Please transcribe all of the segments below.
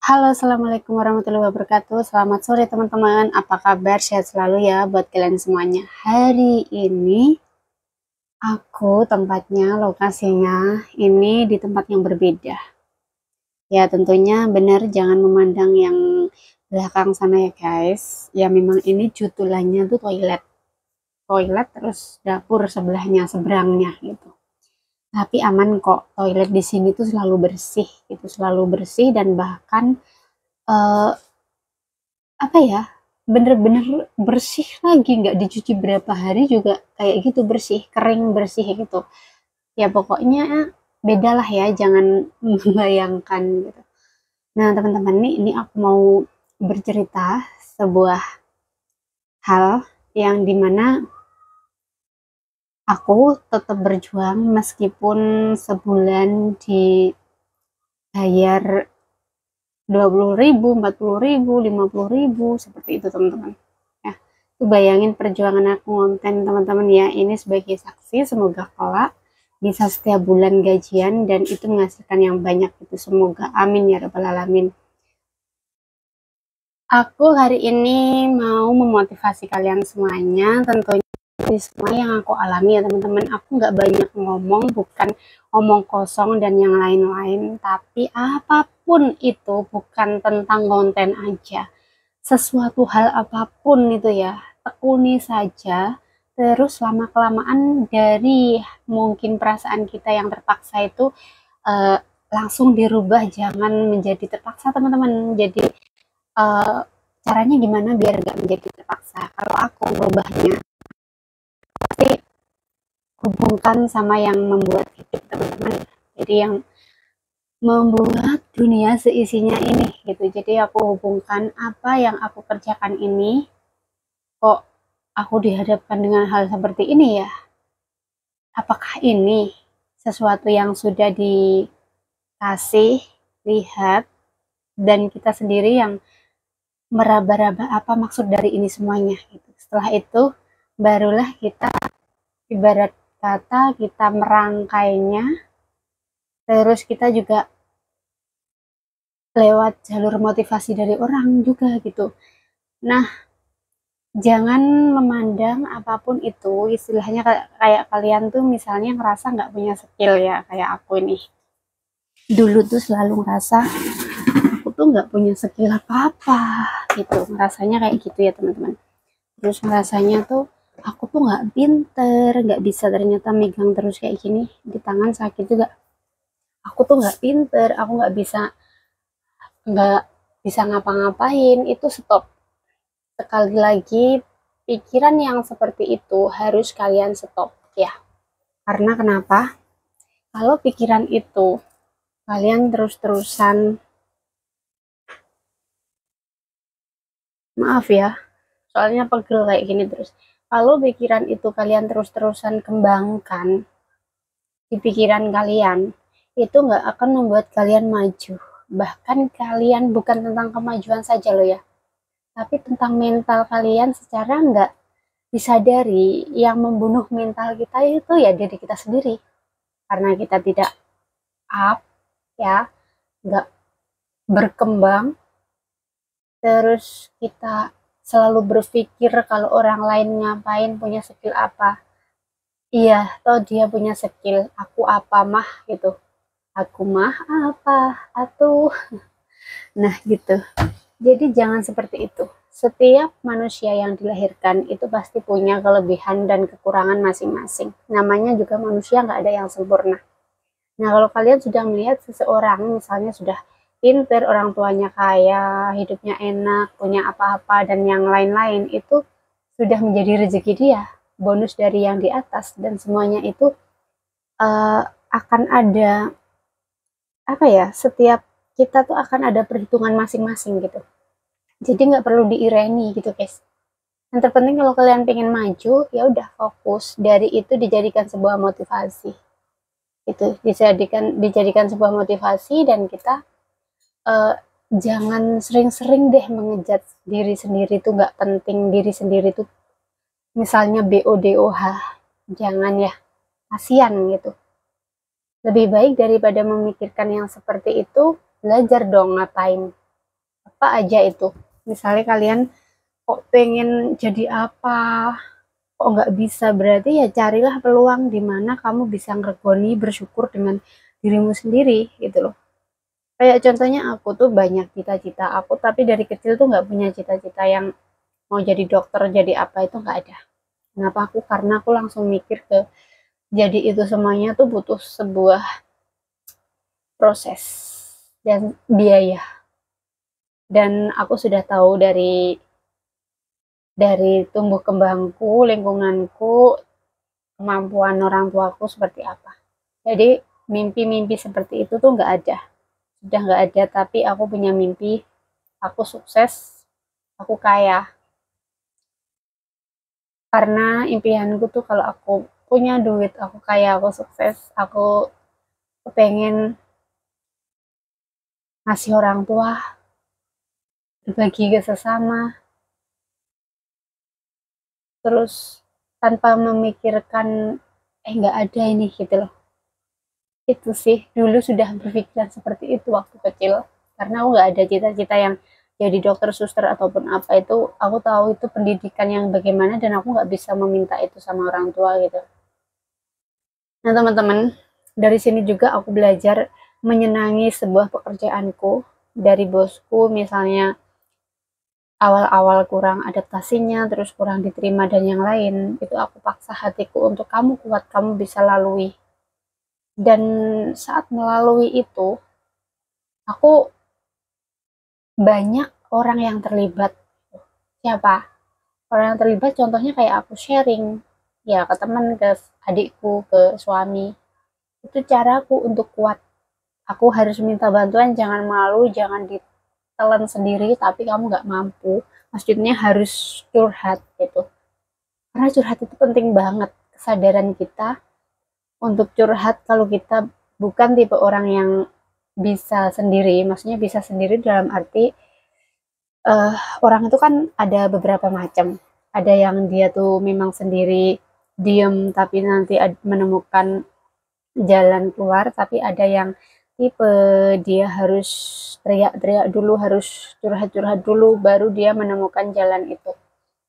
Halo, assalamualaikum warahmatullahi wabarakatuh. Selamat sore teman-teman. Apa kabar? Sehat selalu ya buat kalian semuanya. Hari ini tempatnya, lokasinya ini di tempat yang berbeda. Ya tentunya benar jangan memandang yang belakang sana ya guys. Ya memang ini jutulannya tuh toilet. Toilet terus dapur sebelahnya, seberangnya gitu. Tapi aman kok. Toilet di sini tuh selalu bersih gitu, selalu bersih dan bahkan eh, apa ya, bener-bener bersih lagi, nggak dicuci berapa hari juga kayak gitu bersih, kering bersih gitu. Ya pokoknya beda lah ya, jangan membayangkan gitu. Nah teman-teman nih, ini aku mau bercerita sebuah hal yang dimana aku tetap berjuang meskipun sebulan dibayar 20.000, 40.000, 50.000 seperti itu teman-teman. Ya, itu bayangin perjuangan aku konten teman-teman ya. Ini sebagai saksi, semoga kelak bisa setiap bulan gajian dan itu menghasilkan yang banyak itu. Semoga amin ya rabbal alamin. Aku hari ini mau memotivasi kalian semuanya, tentunya ini semua yang aku alami ya teman-teman. Aku nggak banyak ngomong, bukan ngomong kosong dan yang lain-lain, tapi apapun itu bukan tentang konten aja. Sesuatu hal apapun itu ya, tekuni saja, terus lama-kelamaan dari mungkin perasaan kita yang terpaksa itu eh, langsung dirubah, jangan menjadi terpaksa teman-teman. Jadi eh, caranya gimana biar gak menjadi terpaksa? Kalau aku merubahnya, pasti hubungkan sama yang membuat hidup teman-teman. Jadi yang membuat dunia seisinya ini gitu. Jadi aku hubungkan apa yang aku kerjakan ini, kok aku dihadapkan dengan hal seperti ini ya? Apakah ini sesuatu yang sudah dikasih, lihat, dan kita sendiri yang meraba-raba apa maksud dari ini semuanya gitu. Setelah itu barulah kita ibarat kata kita merangkainya, terus kita juga lewat jalur motivasi dari orang juga gitu. Nah, jangan memandang apapun itu, istilahnya kayak kalian tuh misalnya ngerasa nggak punya skill ya, kayak aku ini. Dulu tuh selalu ngerasa aku tuh nggak punya skill apa-apa gitu, ngerasanya kayak gitu ya teman-teman. Terus ngerasanya tuh aku tuh nggak pinter, nggak bisa, ternyata megang terus kayak gini di tangan sakit juga. Aku tuh nggak pinter, aku nggak bisa ngapa-ngapain. Itu stop. Sekali lagi, pikiran yang seperti itu harus kalian stop ya. Karena kenapa? Kalau pikiran itu kalian terus-terusan, maaf ya, soalnya pegel kayak gini terus. Kalau pikiran itu kalian terus-terusan kembangkan di pikiran kalian, itu nggak akan membuat kalian maju. Bahkan kalian bukan tentang kemajuan saja loh ya, tapi tentang mental kalian secara nggak disadari. Yang membunuh mental kita itu ya diri kita sendiri. Karena kita tidak up ya, nggak berkembang, terus kita selalu berpikir kalau orang lain ngapain, punya skill apa. Iya, toh dia punya skill, aku apa mah gitu. Aku mah apa, atuh. Nah gitu. Jadi jangan seperti itu. Setiap manusia yang dilahirkan itu pasti punya kelebihan dan kekurangan masing-masing. Namanya juga manusia, nggak ada yang sempurna. Nah kalau kalian sudah melihat seseorang misalnya sudah pinter, orang tuanya kaya, hidupnya enak, punya apa-apa dan yang lain-lain, itu sudah menjadi rezeki dia, bonus dari yang di atas, dan semuanya itu akan ada apa ya, setiap kita tuh akan ada perhitungan masing-masing gitu. Jadi nggak perlu diireni gitu guys. Yang terpenting kalau kalian pengen maju, ya udah fokus dari itu, dijadikan sebuah motivasi. Itu dijadikan sebuah motivasi, dan kita eh, jangan sering-sering deh mengejat diri sendiri tuh nggak penting, diri sendiri tuh misalnya BODOH, jangan ya, kasihan gitu. Lebih baik daripada memikirkan yang seperti itu, belajar dong ngapain. apa aja itu. Misalnya kalian kok pengen jadi apa, kok nggak bisa, berarti ya carilah peluang di mana kamu bisa ngeregoni, bersyukur dengan dirimu sendiri gitu loh. Kayak contohnya aku tuh banyak cita-cita aku, tapi dari kecil tuh nggak punya cita-cita yang mau jadi dokter, jadi apa itu nggak ada. Kenapa aku? Karena aku langsung mikir ke jadi itu semuanya tuh butuh sebuah proses dan biaya. Dan aku sudah tahu dari tumbuh kembangku, lingkunganku, kemampuan orang tuaku seperti apa. Jadi mimpi-mimpi seperti itu tuh nggak ada, sudah nggak ada. Tapi aku punya mimpi, aku sukses, aku kaya. Karena impianku tuh kalau aku punya duit, aku kaya, aku sukses, aku pengen ngasih orang tua, berbagi ke sesama, terus tanpa memikirkan nggak ada ini gitu loh. Itu sih dulu sudah berpikiran seperti itu waktu kecil, karena aku nggak ada cita-cita yang jadi dokter, suster ataupun apa. Itu aku tahu itu pendidikan yang bagaimana dan aku nggak bisa meminta itu sama orang tua gitu. Nah teman-teman, dari sini juga aku belajar menyenangi sebuah pekerjaanku. Dari bosku misalnya awal-awal kurang adaptasinya, terus kurang diterima dan yang lain, itu aku paksa hatiku untuk kamu kuat, kamu bisa lalui. Dan saat melalui itu, aku banyak orang yang terlibat. Siapa? Orang yang terlibat contohnya kayak aku sharing, ya ke teman, ke adikku, ke suami. Itu caraku untuk kuat. Aku harus minta bantuan, jangan malu, jangan ditelan sendiri, tapi kamu nggak mampu. Maksudnya harus curhat gitu. Karena curhat itu penting banget. Kesadaran kita untuk curhat kalau kita bukan tipe orang yang bisa sendiri. Maksudnya bisa sendiri dalam arti uh, orang itu kan ada beberapa macam. Ada yang dia tuh memang sendiri diem tapi nanti menemukan jalan keluar, tapi ada yang tipe dia harus teriak-teriak dulu, harus curhat-curhat dulu baru dia menemukan jalan itu.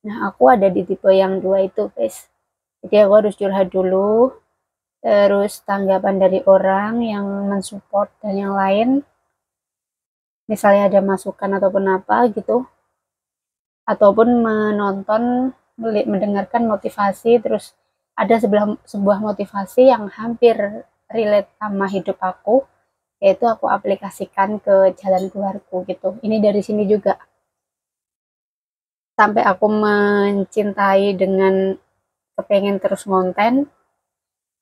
Nah, aku ada di tipe yang dua itu, guys. Jadi aku harus curhat dulu, terus tanggapan dari orang yang mensupport dan yang lain, misalnya ada masukan ataupun apa gitu, ataupun menonton, mendengarkan motivasi, terus ada sebuah motivasi yang hampir relate sama hidup aku, yaitu aku aplikasikan ke jalan keluarku gitu. Ini dari sini juga sampai aku mencintai dengan kepengen terus konten,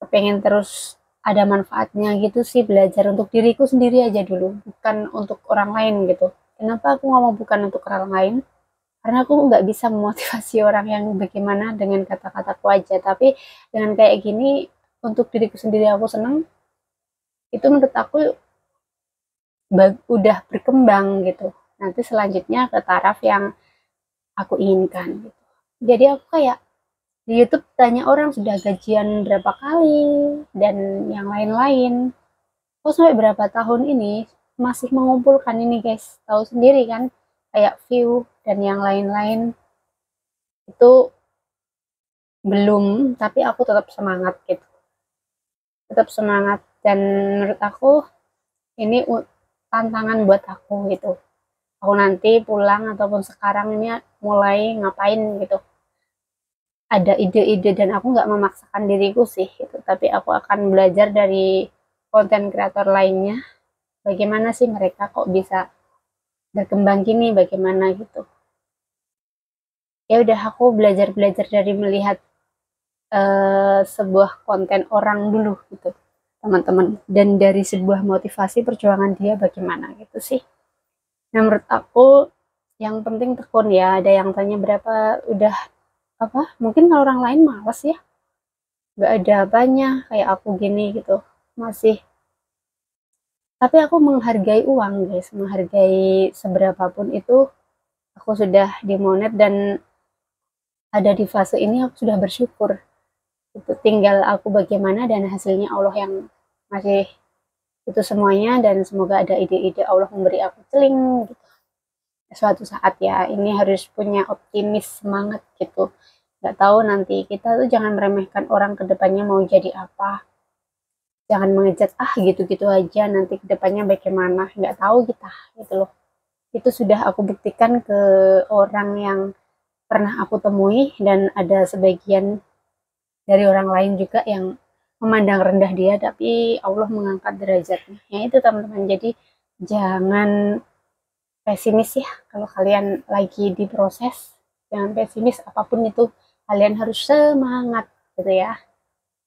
kepengen terus ada manfaatnya gitu sih. Belajar untuk diriku sendiri aja dulu, bukan untuk orang lain gitu. Kenapa aku ngomong bukan untuk orang lain? Karena aku nggak bisa memotivasi orang yang bagaimana dengan kata-kataku aja, tapi dengan kayak gini untuk diriku sendiri aku seneng. Itu menurut aku udah berkembang gitu. Nanti selanjutnya ke taraf yang aku inginkan gitu. Jadi aku kayak di YouTube tanya orang sudah gajian berapa kali dan yang lain-lain. Aku sampai berapa tahun ini masih mengumpulkan ini, guys. Tahu sendiri kan, kayak view dan yang lain-lain itu belum, tapi aku tetap semangat gitu. Tetap semangat, dan menurut aku ini tantangan buat aku gitu. Aku nanti pulang ataupun sekarang ini mulai ngapain gitu. Ada ide-ide dan aku nggak memaksakan diriku sih gitu, tapi aku akan belajar dari konten kreator lainnya. Bagaimana sih mereka kok bisa berkembang gini, bagaimana gitu. Ya udah, aku belajar-belajar dari melihat sebuah konten orang dulu gitu, teman-teman, dan dari sebuah motivasi perjuangan dia bagaimana gitu sih. Nah, menurut aku yang penting tekun ya. Ada yang tanya berapa udah apa, mungkin kalau orang lain malas ya, nggak ada apanya kayak aku gini gitu masih. Tapi aku menghargai uang, guys, menghargai seberapapun itu. Aku sudah dimonet dan ada di fase ini, aku sudah bersyukur. Itu tinggal aku bagaimana, dan hasilnya Allah yang masih itu semuanya. Dan semoga ada ide-ide Allah memberi aku celing gitu. suatu saat ya, ini harus punya optimis, semangat gitu. Nggak tahu nanti, kita tuh jangan meremehkan orang kedepannya mau jadi apa, jangan mengejat gitu-gitu aja nanti kedepannya bagaimana, nggak tahu kita gitu loh. Itu sudah aku buktikan ke orang yang pernah aku temui, dan ada sebagian dari orang lain juga yang memandang rendah dia, tapi Allah mengangkat derajatnya. Ya itu teman-teman, jadi jangan pesimis ya kalau kalian lagi di proses, jangan pesimis, apapun itu kalian harus semangat gitu ya.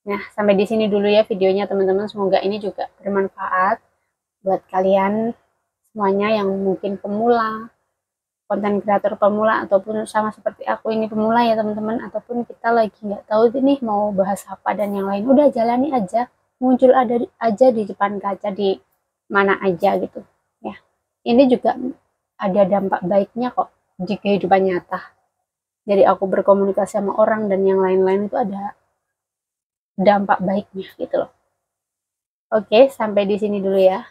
Nah, sampai di sini dulu ya videonya teman-teman, semoga ini juga bermanfaat buat kalian semuanya yang mungkin pemula, konten kreator pemula, ataupun sama seperti aku ini pemula ya teman-teman, ataupun kita lagi nggak tahu nih mau bahas apa dan yang lain, udah jalani aja, muncul ada aja di depan kaca di mana aja gitu ya. Ini juga ada dampak baiknya kok di kehidupan nyata. Jadi aku berkomunikasi sama orang dan yang lain-lain itu ada dampak baiknya gitu loh. Oke, sampai di sini dulu ya.